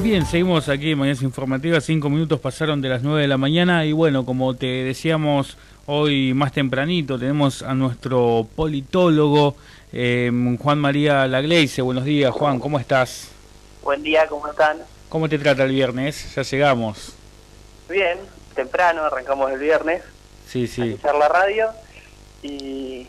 Bien, seguimos aquí en Mañanas Informativas. 5 minutos pasaron de las 9 de la mañana y bueno, como te decíamos hoy más tempranito, tenemos a nuestro politólogo Juan María Lagleize. Buenos días, Juan, ¿cómo estás? Buen día, ¿cómo están? ¿Cómo te trata el viernes? Ya llegamos. Bien, temprano, arrancamos el viernes Sí, a sí. escuchar la radio y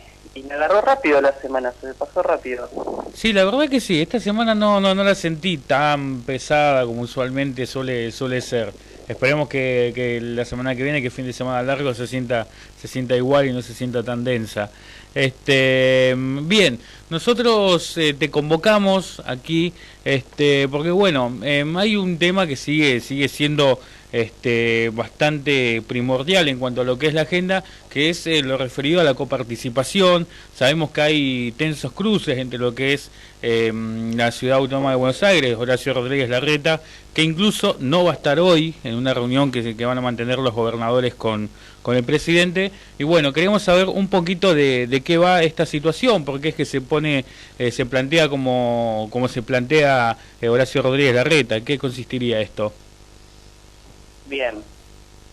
me agarró rápido la semana, se me pasó rápido. Sí, la verdad que sí, esta semana no la sentí tan pesada como usualmente suele ser. Esperemos que la semana que viene, que fin de semana largo, se sienta igual y no se sienta tan densa. Bien, nosotros te convocamos aquí, porque bueno, hay un tema que sigue siendo bastante primordial en cuanto a lo que es la agenda, que es lo referido a la coparticipación. Sabemos que hay tensos cruces entre lo que es la Ciudad Autónoma de Buenos Aires, Horacio Rodríguez Larreta, que incluso no va a estar hoy en una reunión que van a mantener los gobernadores con el presidente. Y bueno, queremos saber un poquito de qué va esta situación, porque es que se plantea como se plantea Horacio Rodríguez Larreta. ¿En qué consistiría esto? Bien,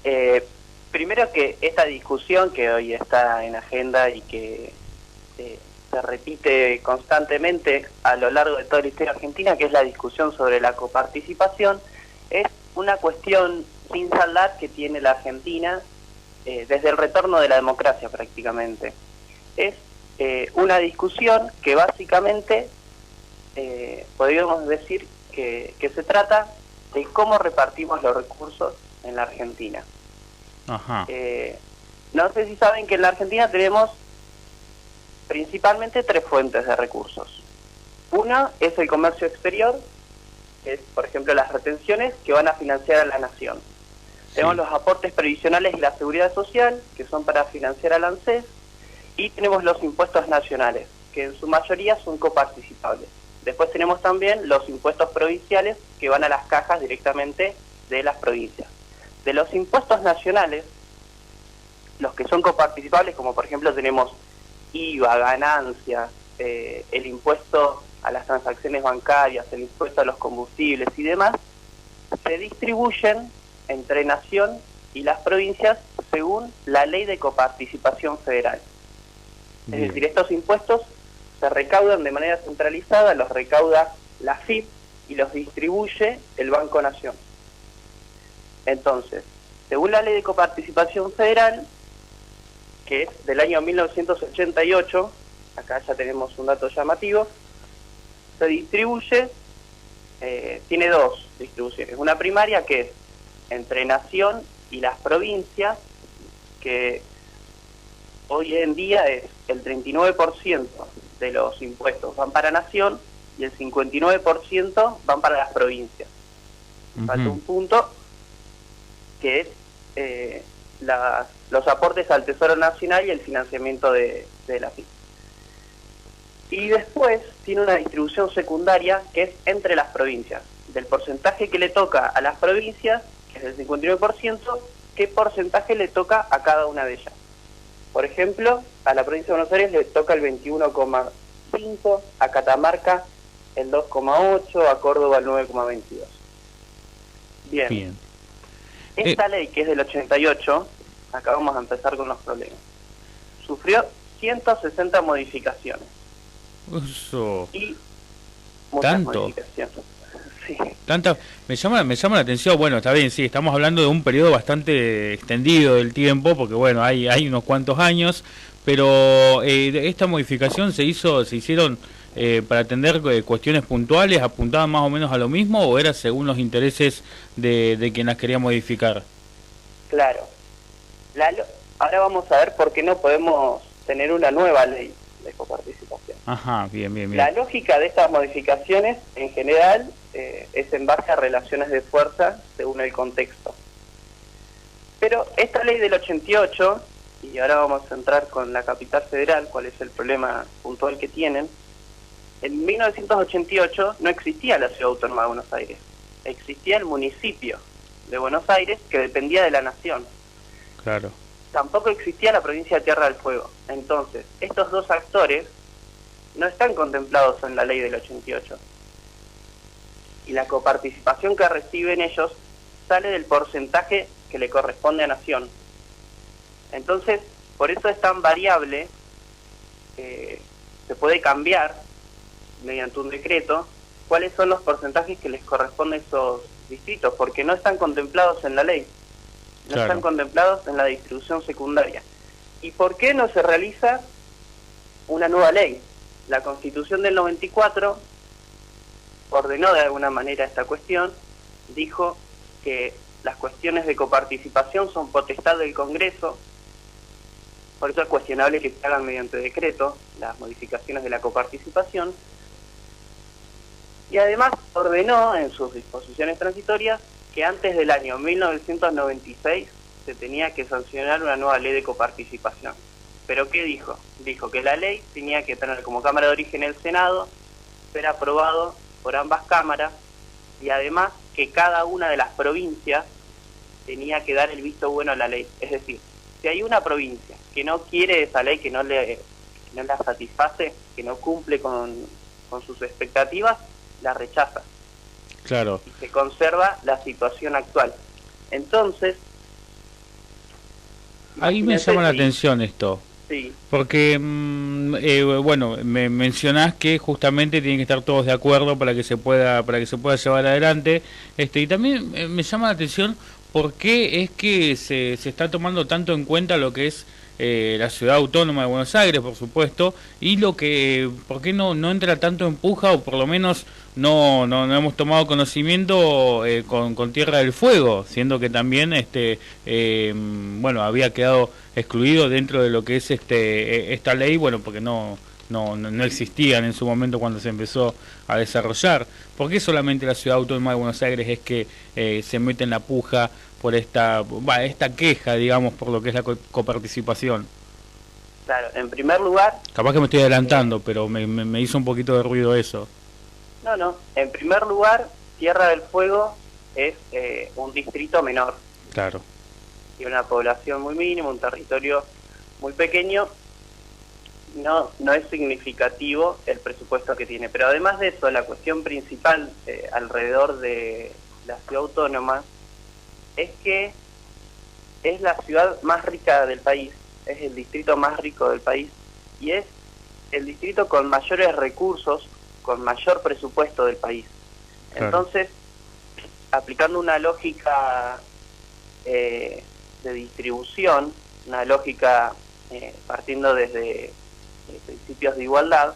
eh, primero que esta discusión que hoy está en agenda y que se repite constantemente a lo largo de toda la historia argentina, que es la discusión sobre la coparticipación, es una cuestión sin saldar que tiene la Argentina desde el retorno de la democracia prácticamente. Es una discusión que básicamente podríamos decir que se trata de cómo repartimos los recursos en la Argentina. Ajá. No sé si saben que en la Argentina tenemos principalmente tres fuentes de recursos. Una es el comercio exterior, que es, por ejemplo, las retenciones que van a financiar a la nación. Sí. Tenemos los aportes previsionales y la seguridad social, que son para financiar al ANSES, y tenemos los impuestos nacionales, que en su mayoría son coparticipables. Después tenemos también los impuestos provinciales, que van a las cajas directamente de las provincias. De los impuestos nacionales, los que son coparticipables, como por ejemplo tenemos IVA, ganancias, el impuesto a las transacciones bancarias, el impuesto a los combustibles y demás, se distribuyen entre nación y las provincias según la ley de coparticipación federal. Bien. Es decir, estos impuestos se recaudan de manera centralizada, los recauda la AFIP y los distribuye el Banco Nación. Entonces, según la ley de coparticipación federal, que es del año 1988, acá ya tenemos un dato llamativo, se distribuye, tiene dos distribuciones. Una primaria que es entre nación y las provincias, que hoy en día es el 39% de los impuestos van para nación y el 59% van para las provincias. Falta un punto que es los aportes al Tesoro Nacional y el financiamiento de la FIP. Y después tiene una distribución secundaria que es entre las provincias. Del porcentaje que le toca a las provincias, que es el 59%, ¿qué porcentaje le toca a cada una de ellas? Por ejemplo, a la provincia de Buenos Aires le toca el 21,5%, a Catamarca el 2,8%, a Córdoba el 9,22%. Bien. Esta ley, que es del 88, acá vamos a empezar con los problemas, sufrió 160 modificaciones. Eso. Y muchas ¿tanto? Modificaciones. Sí. Tanta, me llama la atención. Bueno, está bien, sí, estamos hablando de un periodo bastante extendido del tiempo, porque bueno, hay unos cuantos años, pero esta modificación se hicieron para atender cuestiones puntuales, apuntaban más o menos a lo mismo, o era según los intereses de quien las quería modificar. Claro. Ahora vamos a ver por qué no podemos tener una nueva ley de coparticipación. Ajá, bien. La lógica de estas modificaciones, en general, es en base a relaciones de fuerza según el contexto. Pero esta ley del 88, y ahora vamos a entrar con la capital federal, cuál es el problema puntual que tienen. En 1988 no existía la Ciudad Autónoma de Buenos Aires, existía el municipio de Buenos Aires que dependía de la nación. Claro. Tampoco existía la provincia de Tierra del Fuego. Entonces, estos dos actores no están contemplados en la ley del 88. y la coparticipación que reciben ellos sale del porcentaje que le corresponde a Nación. Entonces, por eso es tan variable, se puede cambiar mediante un decreto cuáles son los porcentajes que les corresponden a esos distritos, porque no están contemplados en la ley, no Claro. están contemplados en la distribución secundaria. ¿Y por qué no se realiza una nueva ley? La Constitución del 94 ordenó de alguna manera esta cuestión, dijo que las cuestiones de coparticipación son potestad del Congreso, por eso es cuestionable que se hagan mediante decreto las modificaciones de la coparticipación, y además ordenó en sus disposiciones transitorias que antes del año 1996 se tenía que sancionar una nueva ley de coparticipación. ¿Pero qué dijo? Dijo que la ley tenía que tener como Cámara de Origen el Senado, ser aprobado por ambas cámaras, y además que cada una de las provincias tenía que dar el visto bueno a la ley. Es decir, si hay una provincia que no quiere esa ley, que no la satisface, que no cumple con sus expectativas, la rechaza. Claro. Y se conserva la situación actual. Entonces, Ahí me llama la atención esto. Sí. Porque, bueno, me mencionás que justamente tienen que estar todos de acuerdo para que se pueda llevar adelante. Y también me llama la atención por qué es que se está tomando tanto en cuenta lo que es la ciudad autónoma de Buenos Aires, por supuesto, y por qué no entra tanto en puja, o por lo menos no hemos tomado conocimiento con Tierra del Fuego, siendo que también bueno, había quedado excluido dentro de lo que es esta ley, bueno, porque no existían en su momento cuando se empezó a desarrollar. ¿Por qué solamente la ciudad autónoma de Buenos Aires es que se mete en la puja por esta queja, digamos, por lo que es la coparticipación? Claro, en primer lugar... Capaz que me estoy adelantando, pero me hizo un poquito de ruido eso. No, en primer lugar, Tierra del Fuego es un distrito menor. Claro. Tiene una población muy mínima, un territorio muy pequeño. No es significativo el presupuesto que tiene. Pero además de eso, la cuestión principal alrededor de la ciudad autónoma es que es la ciudad más rica del país, es el distrito más rico del país y es el distrito con mayores recursos, con mayor presupuesto del país. Claro. Entonces, aplicando una lógica de distribución, una lógica partiendo desde principios de igualdad,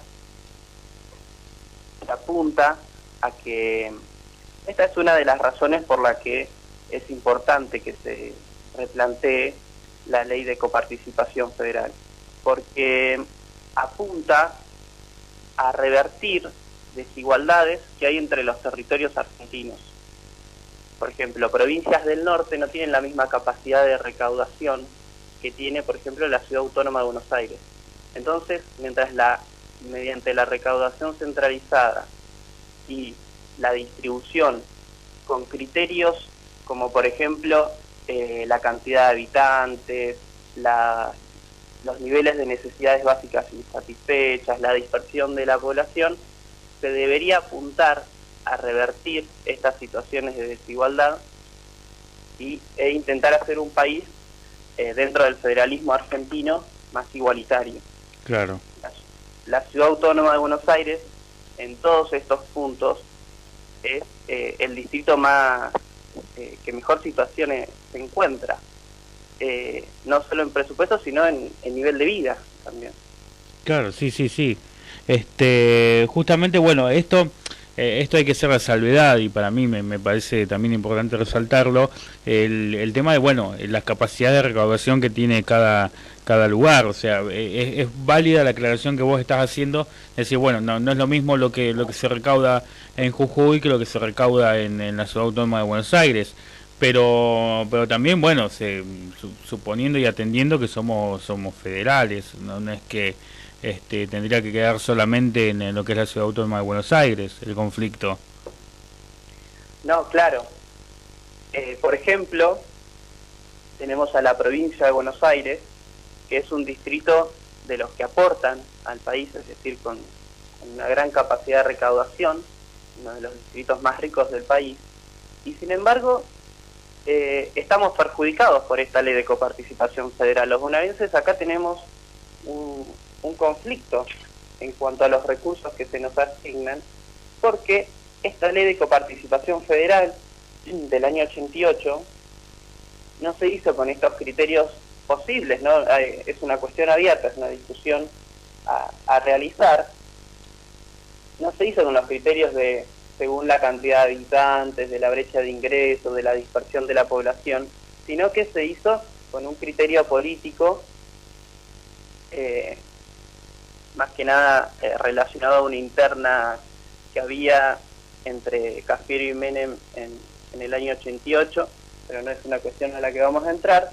se apunta a que esta es una de las razones por la que es importante que se replantee la ley de coparticipación federal, porque apunta a revertir desigualdades que hay entre los territorios argentinos. Por ejemplo, provincias del norte no tienen la misma capacidad de recaudación que tiene, por ejemplo, la ciudad autónoma de Buenos Aires. Entonces, mientras mediante la recaudación centralizada y la distribución con criterios como, por ejemplo, la cantidad de habitantes, los niveles de necesidades básicas insatisfechas, la dispersión de la población, se debería apuntar a revertir estas situaciones de desigualdad e intentar hacer un país dentro del federalismo argentino más igualitario. Claro. La ciudad autónoma de Buenos Aires, en todos estos puntos, es el distrito más que mejor situación se encuentra, no solo en presupuesto, sino en nivel de vida también. Claro, sí. Justamente, bueno, esto hay que hacer la salvedad, y para mí me parece también importante resaltarlo, el tema de, bueno, las capacidades de recaudación que tiene cada lugar. O sea, es válida la aclaración que vos estás haciendo, es decir, bueno, no es lo mismo lo que se recauda en Jujuy que lo que se recauda en la ciudad autónoma de Buenos Aires, pero también, bueno, suponiendo y atendiendo que somos federales, no es que tendría que quedar solamente en lo que es la ciudad autónoma de Buenos Aires el conflicto. No, claro. Por ejemplo, tenemos a la provincia de Buenos Aires, que es un distrito de los que aportan al país, es decir, con una gran capacidad de recaudación, uno de los distritos más ricos del país, y sin embargo estamos perjudicados por esta ley de coparticipación federal. Los bonaerenses acá tenemos un conflicto en cuanto a los recursos que se nos asignan, porque esta ley de coparticipación federal del año 88 no se hizo con estos criterios posibles, ¿no? Es una cuestión abierta, es una discusión a realizar. No se hizo con los criterios de según la cantidad de habitantes, de la brecha de ingresos, de la dispersión de la población, sino que se hizo con un criterio político, más que nada relacionado a una interna que había entre Cafiero y Menem en el año 88, pero no es una cuestión a la que vamos a entrar.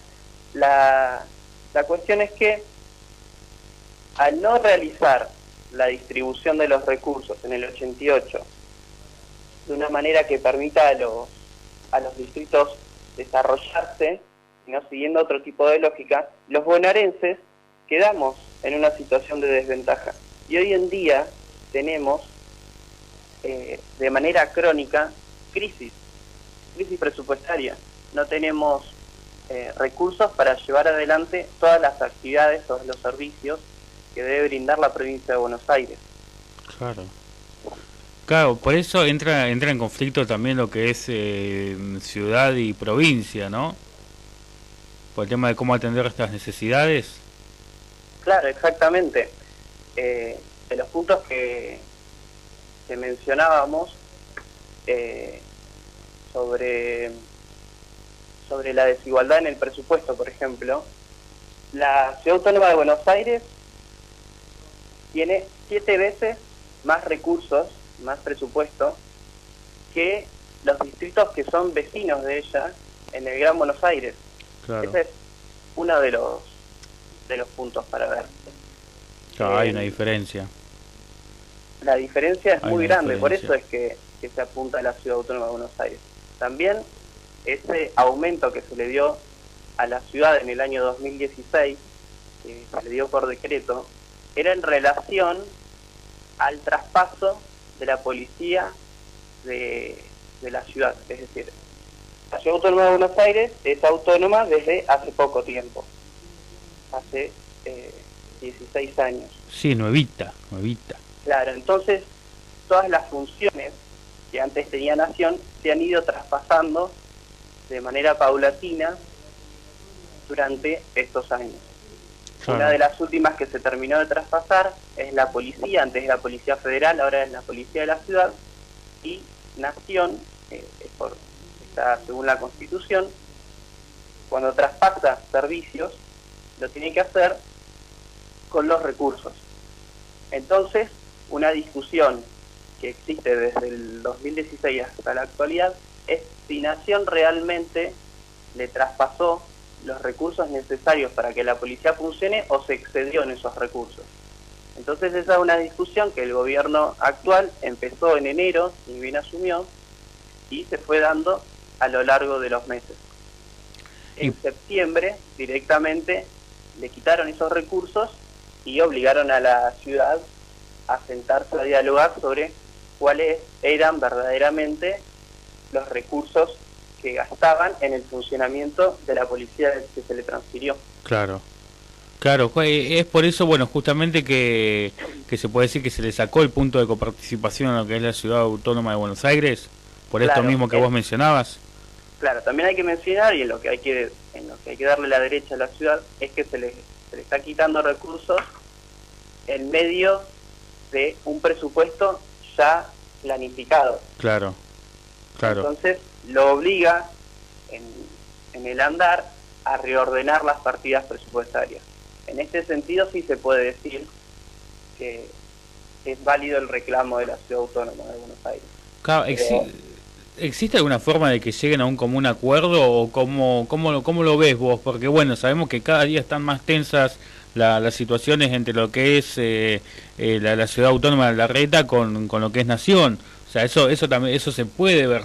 La cuestión es que al no realizar la distribución de los recursos en el 88 de una manera que permita a los distritos desarrollarse, sino siguiendo otro tipo de lógica, los bonaerenses quedamos en una situación de desventaja. Y hoy en día tenemos de manera crónica crisis presupuestaria. No tenemos recursos para llevar adelante todas las actividades, todos los servicios que debe brindar la provincia de Buenos Aires. Claro. Claro, por eso entra en conflicto también lo que es ciudad y provincia, ¿no? Por el tema de cómo atender estas necesidades. Claro, exactamente. De los puntos que mencionábamos sobre la desigualdad en el presupuesto, por ejemplo, la Ciudad Autónoma de Buenos Aires tiene 7 veces más recursos, más presupuesto, que los distritos que son vecinos de ella en el Gran Buenos Aires. Claro. Ese es uno de los puntos para ver. Claro, hay una diferencia. La diferencia es muy grande, por eso es que se apunta a la Ciudad Autónoma de Buenos Aires. También ese aumento que se le dio a la ciudad en el año 2016, que se le dio por decreto, era en relación al traspaso de la policía de la ciudad. Es decir, la Ciudad Autónoma de Buenos Aires es autónoma desde hace poco tiempo, hace 16 años. Sí, nuevita. Claro, entonces todas las funciones que antes tenía Nación se han ido traspasando de manera paulatina durante estos años. Claro. Una de las últimas que se terminó de traspasar es la policía, antes era la Policía Federal, ahora es la Policía de la Ciudad, y Nación, está según la Constitución, cuando traspasa servicios, lo tiene que hacer con los recursos. Entonces, una discusión que existe desde el 2016 hasta la actualidad es si Nación realmente le traspasó los recursos necesarios para que la policía funcione o se excedió en esos recursos. Entonces esa es una discusión que el gobierno actual empezó en enero, y bien asumió, y se fue dando a lo largo de los meses. En septiembre directamente le quitaron esos recursos y obligaron a la ciudad a sentarse a dialogar sobre cuáles eran verdaderamente los recursos que gastaban en el funcionamiento de la policía que se le transfirió. Claro, es por eso, bueno, justamente que se puede decir que se le sacó el punto de coparticipación a lo que es la Ciudad Autónoma de Buenos Aires, por esto mismo que vos mencionabas. Claro, también hay que mencionar, y en lo que hay que darle la derecha a la ciudad, es que se le está quitando recursos en medio de un presupuesto ya planificado. Claro. Entonces lo obliga en el andar a reordenar las partidas presupuestarias. En este sentido sí se puede decir que es válido el reclamo de la Ciudad Autónoma de Buenos Aires. Claro, ¿existe alguna forma de que lleguen a un común acuerdo o cómo lo ves vos? Porque bueno, sabemos que cada día están más tensas las situaciones entre lo que es la Ciudad Autónoma de La Reta con lo que es Nación. O sea, eso también, eso se puede ver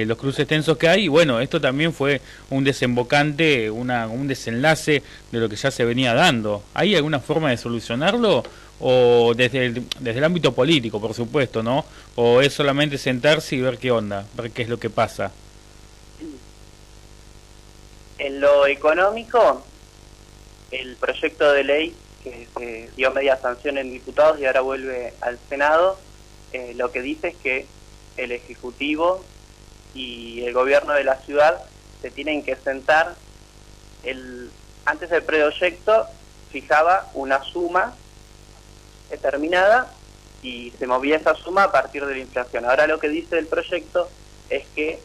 los cruces tensos que hay, y bueno, esto también fue un desembocante, un desenlace de lo que ya se venía dando. ¿Hay alguna forma de solucionarlo? O desde el ámbito político, por supuesto, ¿no? O es solamente sentarse y ver qué onda, ver qué es lo que pasa. En lo económico, el proyecto de ley que se dio media sanción en diputados y ahora vuelve al Senado, lo que dice es que el Ejecutivo y el gobierno de la ciudad se tienen que sentar. Antes el proyecto fijaba una suma determinada y se movía esa suma a partir de la inflación. Ahora lo que dice el proyecto es que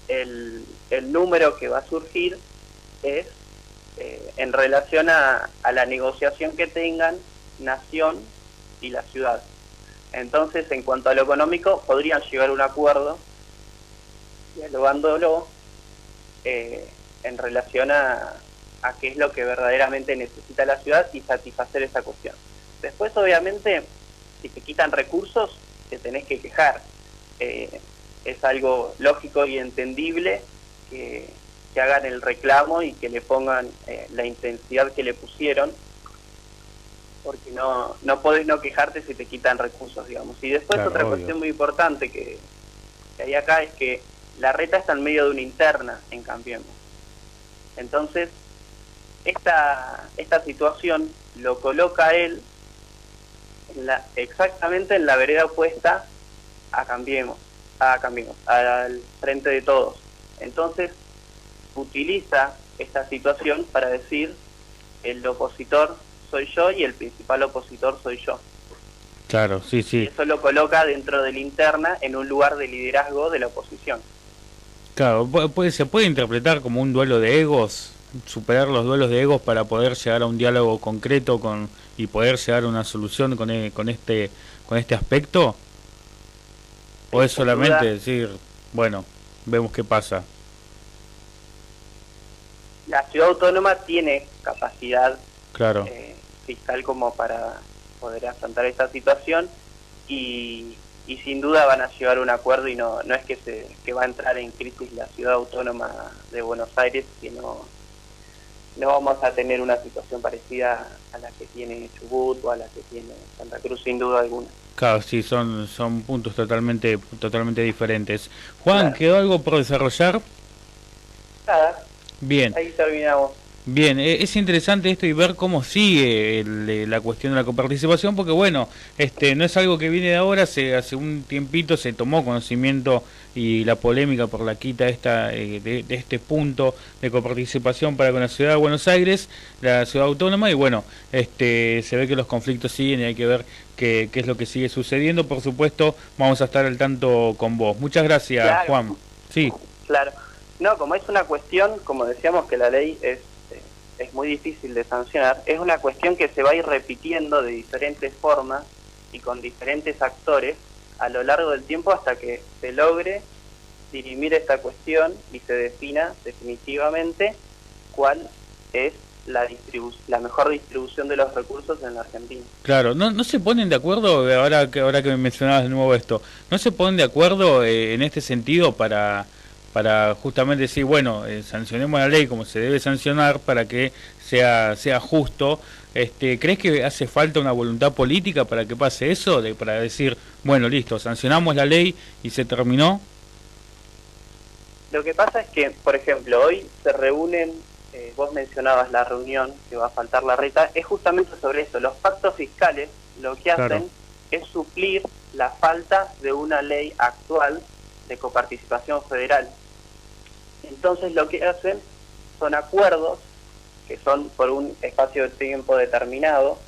el número que va a surgir es en relación a la negociación que tengan Nación y la ciudad. Entonces, en cuanto a lo económico, podrían llegar a un acuerdo, dialogándolo en relación a qué es lo que verdaderamente necesita la ciudad y satisfacer esa cuestión. Después, obviamente, si te quitan recursos, te tenés que quejar. Es algo lógico y entendible que hagan el reclamo y que le pongan la intensidad que le pusieron, porque no podés no quejarte si te quitan recursos, digamos. Y después Claro, otra obvio. cuestión muy importante que hay acá es que la reta está en medio de una interna en Cambiemos. Entonces, esta situación lo coloca a él exactamente en la vereda opuesta a Cambiemos, al Frente de Todos. Entonces, utiliza esta situación para decir el opositor soy yo y el principal opositor soy yo. Claro, sí, Y sí. eso lo coloca dentro de la interna en un lugar de liderazgo de la oposición. Claro, se puede interpretar como un duelo de egos, superar los duelos de egos para poder llegar a un diálogo concreto y poder llegar a una solución con este aspecto. ¿O es Sin duda, solamente decir, bueno, vemos qué pasa? la ciudad autónoma tiene capacidad Claro, fiscal como para poder afrontar esta situación y sin duda van a llegar a un acuerdo y no es que va a entrar en crisis la ciudad autónoma de Buenos Aires, sino no vamos a tener una situación parecida a la que tiene Chubut o a la que tiene Santa Cruz, sin duda alguna. claro, sí, son puntos totalmente diferentes. Juan, Claro. ¿quedó algo por desarrollar? Nada, Bien. ahí terminamos. Bien, es interesante esto y ver cómo sigue la cuestión de la coparticipación, porque bueno, no es algo que viene de ahora, hace un tiempito se tomó conocimiento y la polémica por la quita de este punto de coparticipación para con la ciudad de Buenos Aires, la ciudad autónoma, y bueno, se ve que los conflictos siguen y hay que ver qué es lo que sigue sucediendo. Por supuesto, vamos a estar al tanto con vos. Muchas gracias, Claro. Juan. Sí, Claro. No, como es una cuestión, como decíamos que la ley es muy difícil de sancionar, es una cuestión que se va a ir repitiendo de diferentes formas y con diferentes actores a lo largo del tiempo hasta que se logre dirimir esta cuestión y se defina definitivamente cuál es la mejor distribución de los recursos en la Argentina. claro, no se ponen de acuerdo, ahora que me mencionabas de nuevo esto, no se ponen de acuerdo en este sentido para justamente decir, bueno, sancionemos la ley como se debe sancionar para que sea justo. ¿Crees que hace falta una voluntad política para que pase eso? Para decir, bueno, listo, sancionamos la ley y se terminó. Lo que pasa es que, por ejemplo, hoy se reúnen, vos mencionabas la reunión, que va a faltar la reta, es justamente sobre eso. Los pactos fiscales lo que hacen Claro. es suplir la falta de una ley actual de coparticipación federal. Entonces lo que hacen son acuerdos que son por un espacio de tiempo determinado,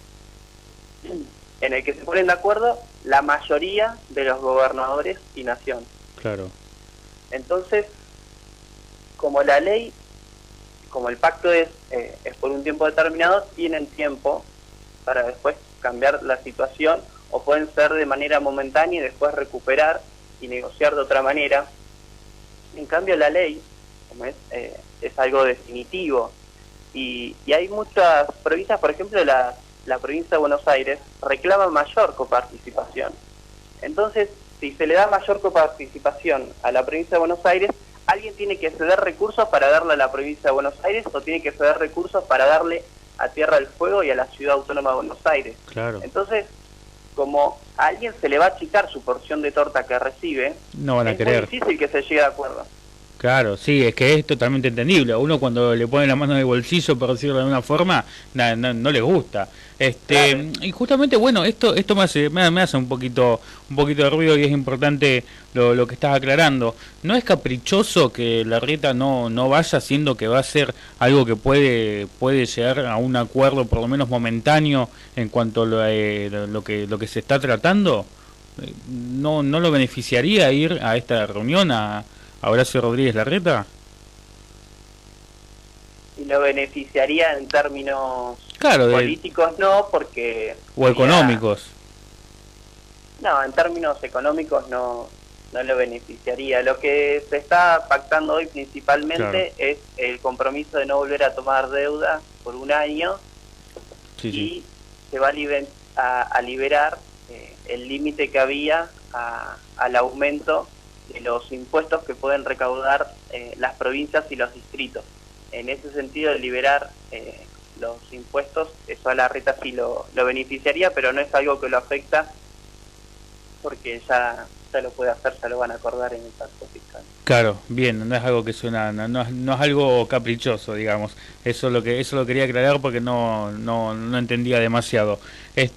en el que se ponen de acuerdo la mayoría de los gobernadores y nación. Claro, Entonces, como la ley, como el pacto es por un tiempo determinado, tienen tiempo para después cambiar la situación o pueden ser de manera momentánea y después recuperar y negociar de otra manera. En cambio, la ley, como es algo definitivo y hay muchas provincias, por ejemplo, la provincia de Buenos Aires reclama mayor coparticipación. Entonces, si se le da mayor coparticipación a la provincia de Buenos Aires, alguien tiene que ceder recursos para darle a la provincia de Buenos Aires o tiene que ceder recursos para darle a Tierra del Fuego y a la Ciudad Autónoma de Buenos Aires. Claro. Entonces, como a alguien se le va a achicar su porción de torta que recibe, No van a es querer. muy difícil que se llegue a acuerdo. Claro, sí, es que es totalmente entendible. A uno cuando le pone la mano en el bolsillo, por decirlo de alguna forma, no le gusta. Claro. Y justamente, bueno, esto me hace un poquito de ruido y es importante lo que estás aclarando. ¿No es caprichoso que la Reta no vaya, siendo que va a ser algo que puede llegar a un acuerdo por lo menos momentáneo en cuanto a lo que se está tratando? ¿No lo beneficiaría ir a esta reunión a Horacio Rodríguez Larreta? Y lo beneficiaría en términos Claro, políticos, no, porque... o económicos. No, en términos económicos no lo beneficiaría. Lo que se está pactando hoy principalmente es el compromiso de no volver a tomar deuda por un año y se va a liberar el límite que había al aumento de los impuestos que pueden recaudar las provincias y los distritos. En ese sentido, de liberar los impuestos, eso a la Reta sí lo beneficiaría, pero no es algo que lo afecta porque ya lo puede hacer, ya lo van a acordar en el pacto fiscal. Claro, bien, no es algo que suena, no es algo caprichoso, digamos. Eso lo quería aclarar porque no entendía demasiado.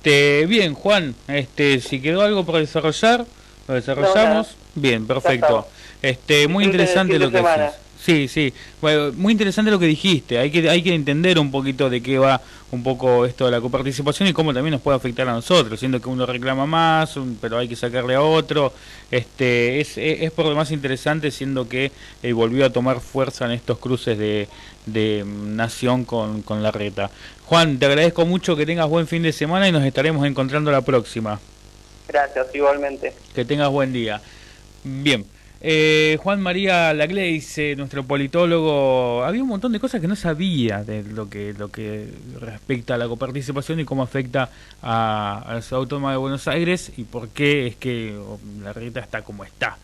Bien, Juan, si quedó algo por desarrollar, lo desarrollamos. No, bien, perfecto. Muy interesante lo que decís. Sí, bueno, muy interesante lo que dijiste. Hay que entender un poquito de qué va un poco esto de la coparticipación y cómo también nos puede afectar a nosotros, siendo que uno reclama más, pero hay que sacarle a otro. Es por lo más interesante, siendo que volvió a tomar fuerza en estos cruces de Nación con la Reta. Juan, te agradezco mucho, que tengas buen fin de semana y nos estaremos encontrando la próxima. Gracias, igualmente. Que tengas buen día. Bien. Juan María Laglace, nuestro politólogo, había un montón de cosas que no sabía de lo que respecta a la coparticipación y cómo afecta a la Ciudad Autónoma de Buenos Aires y por qué es que la Reta está como está.